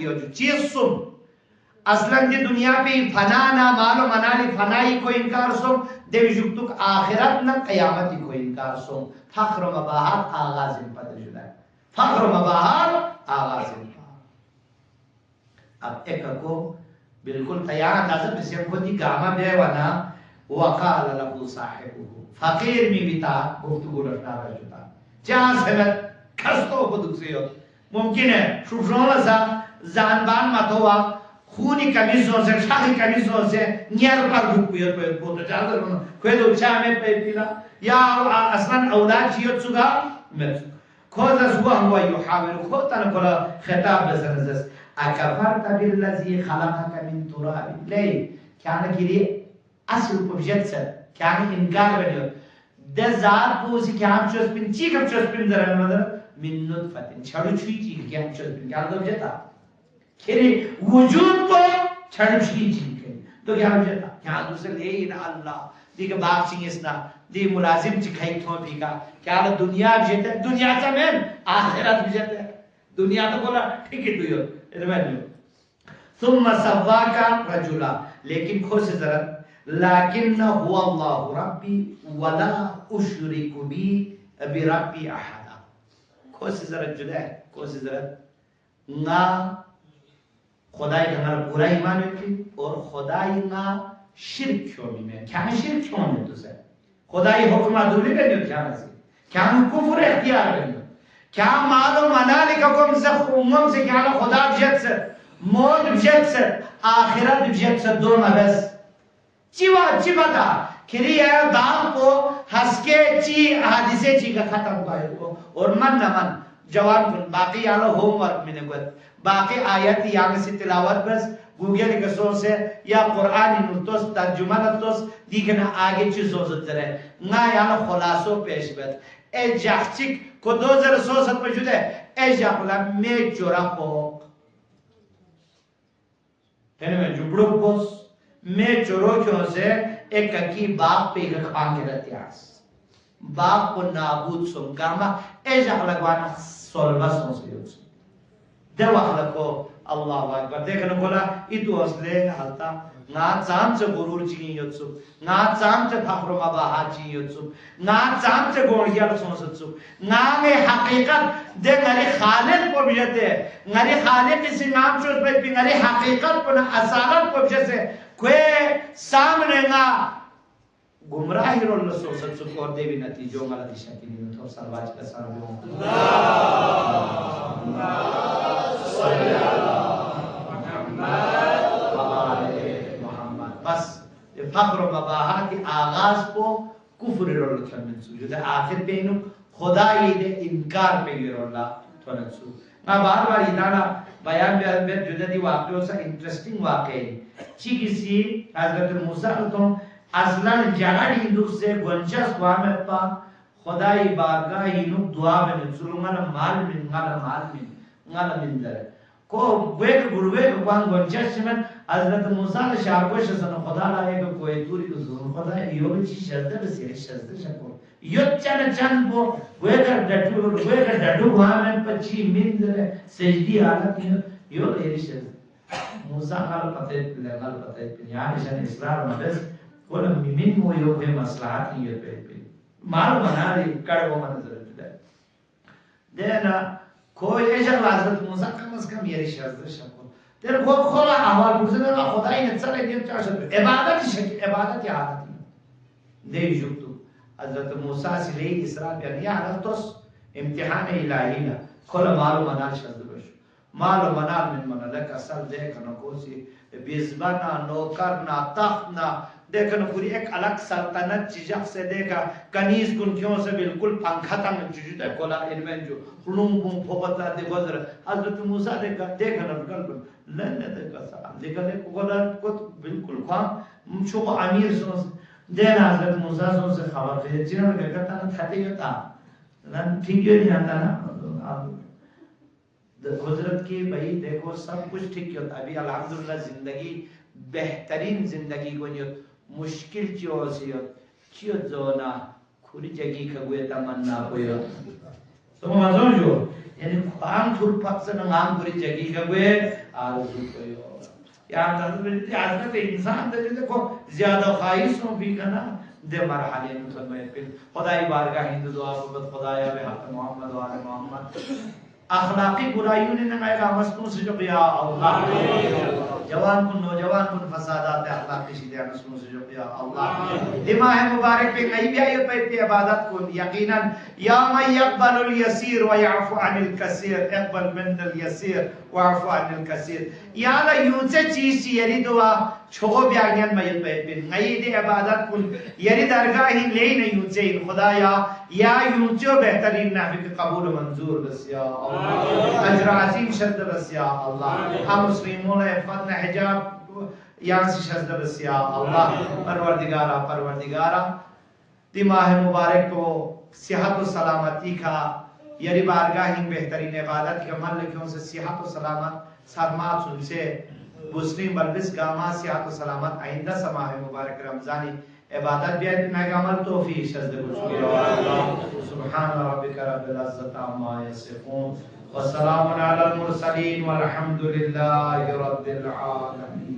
दियो जो चीज सुम असलन दी दुनिया पे फना ना मालो मनाली फनाई को इनकार सुम देव जुक्तुक आखिरत न कयामत को इनकार सुम फख्र मबाहर आगाज पद जुदा फख्र मबाहर आगाज। अब एक को बिल्कुल तैयार ताज़ा बिसे को दी गामा बेवाना वकाल लहू साहिबुहु फकीर मी बिता गुफ्तगू रखना रजुता चार सनत खस्तो को दुखियो मुमकिन है शुभरोला सा जानबान मतवा खूनी कमीजों से शाही कमीजों से नियर पर दुखियो पे को तो चादर कोई तो चामे पे पिला या असलन औलाद जियो चुगा मत खोज हुआ युहाविल खोतन कोला खिताब बजनजस अकफरत बिल्लज़ी खलक़क मिन तुराब ले क्या न किरी asl objection kyan inkar beniyor de zat bu si kyan çözpin çikap çözpin zaranmadır min nutfatin çarı çuy çik kyan çözpin kyan objeta kiri vücut ko çarı çuy çik to kyan objeta kyan dusre le ina Allah दी के बाप सिंह इसना दी मुलाजिम चिखाई थो पीका क्या ना दुनिया objeta दुनिया चा में आखिरत objeta दुनिया तो बोला ठीक है तू यो इरमान ثم سواك रजुला लेकिन खोज जरा लाकिन हुआ अल्लाह रब्बी वला उशरिकु बी बिरब्बी अहदा कोशिश जरा जुदा है कोशिश जरा ना खुदाई का हमारा पूरा ईमान है और खुदाई ना शिर्क क्यों नहीं में क्या है शिर्क क्यों नहीं तो से खुदाई हुक्म अदूली पे नहीं क्या है क्या है कुफ्र इख्तियार पे नहीं क्या मालूम मनाली का कौन सा उम्म से क्या ना खुदा बजट से मौत बजट से आखिरत बजट से दोनों बस चिवा चिबता खिरिया दाम को हंसके ची हादिसे ची का खत्म को और मन न मन जवान कुन बाकी आलो होमवर्क में ने बाकी आयत यहाँ से तिलावत बस गूगल के सोर्स से या कुरान नुतोस तर्जुमा नुतोस दिखना आगे चीजों से जरे ना यहाँ खुलासों पेश बत ए जाचिक को 2007 में जुदे ए जापला में चोरा को है ना जुबड़ो पोस में चोरों से एक की बाप पे एक खान के रत्यास बाप को नाबूद सुन कामा ऐसा लगवाना सोलवा सोच देवा को अल्लाह अकबर देखने को ला इतु असले हालता ना चांच गुरूर चिंगी योत्सु ना चांच फखरो मबाहा चिंगी योत्सु ना चांच गोड़ियार सोचत्सु ना में हकीकत दे गरी खालिद को बिजते गरी खालिद किसी नाम चोस पे गरी हकीकत को ना असारत को बिजते कोई सामने ना गुमराही रोल सोचत्सु को देवी नतीजों वाला दिशा की नहीं तो सरवाज का सरवाज बस ये फख्र बबाहा के आगाज को कुफ्र रोल थनसु जो आखिर पे नु खुदा ये दे इनकार पे गिरोला थनसु ना बार-बार इनाना बयान में जुददी वाक़ियों से इंटरेस्टिंग वाक़े ची किसी हजरत मूसा तो असलन जगड़ी दुख से गंजस वामे पा खुदाई बारगाह इनु दुआ में सुलमान माल में दर को वेक गुरुवे को वांग गंजस में हजरत मूसा ने शारकोश सन खुदा लाए को कोई दूरी को जोर खुदा यो ची शजदर से शजदर शको यो चन बो वेकर डडू वामे पची मिंदर सजदी हालत यो लेरी शजद मूसा गल पते यानी शन इसरार मदस बोला मिमिन वो यो पे मसलाहत नहीं है पे माल बना ली कड़वो मन जरूरत है देना कोई ऐसा लाजरत मूसा कम ये शर्त शको तेरे को खोला अहवाल पूछने का खुदा ही ने चले दिन चार शब्द इबादत या आदत दे जुक्तु हजरत मूसा से ले इसरा पे या हरतोस इम्तिहान इलाही ना खोला माल बना शब्द बश माल बना में मनलक असल देखना कोसी बिजबना नौकर ना तख्त ना देखना पूरी एक अलग सल्तनत चीज़ से देखा कनीज कुंठियों से बिल्कुल पंखा तंग जुजुता कोला इनमें जो प्लूम पुम फोकता देखोजर हजरत मूसा देखना कल लन्ने देखा सलाम देखा कोला को बिल्कुल खाम छो अमीर सो देना हजरत मूसा सो से खबर थे जिन्हों ने कहता ना थाते होता लन ठीक है नहीं आता ना अब हजरत की भाई देखो सब कुछ ठीक होता अभी अल्हम्दुलिल्लाह जिंदगी बेहतरीन जिंदगी को नहीं मुश्किल चियो जोना खुरी जगी खगुए तमन्ना कोयो तो मजो जो yani ang turpak sa nang guri jagi ka gue arzu koyo ya तब हजरत इंसान तो देखो ज्यादा ख्वाहिशों भी करना दे मरहले में तो मैं फिर खुदाई बारगाह हिंदू दुआ बद खुदाया बे हक मोहम्मद व आले मोहम्मद अखलाकी बुराइयों ने नगाएगा मस्तूं से जो या अल्लाह जवान कुन नौजवान कुन फसादात अखलाकी सीधे मस्तूं से जो या अल्लाह दिमाग मुबारक पे कहीं भी आए पे इबादत को यकीनन या मैं यकबलुल यसीर व यअफु अनिल कसीर इकबल मिनल यसीर व अफु अनिल कसीर या ला यूंसे चीज यरी दुआ छोगो ब्यागन मयत पे नई दे इबादत कुन यरी दरगाह ही ले नहीं यूंसे खुदाया या यूंचो बेहतरीन नाफी के कबूल मंजूर बस या अल्लाह अजर अजीम शद बस या अल्लाह हम मुस्लिमों ने फतन हिजाब यहाँ से शद बस या अल्लाह परवरदिगारा तिमाह मुबारक को सेहत और सलामती का यरी बारगाह ही बेहतरीन इबादत के अमल लिखों से सेहत और सलामत सरमात सुनसे मुस्लिम बल्बिस गामा सेहत और सलामत आइंदा समाह मुबारक रमजानी इबादत भी इतना अमल तौफीक शज़्द गुज़र सुभान रब्बिका रब्बिल इज़्ज़ति अम्मा यसिफून व सलामुन अलल मुरसलीन वल्हम्दुलिल्लाहि रब्बिल आलमीन।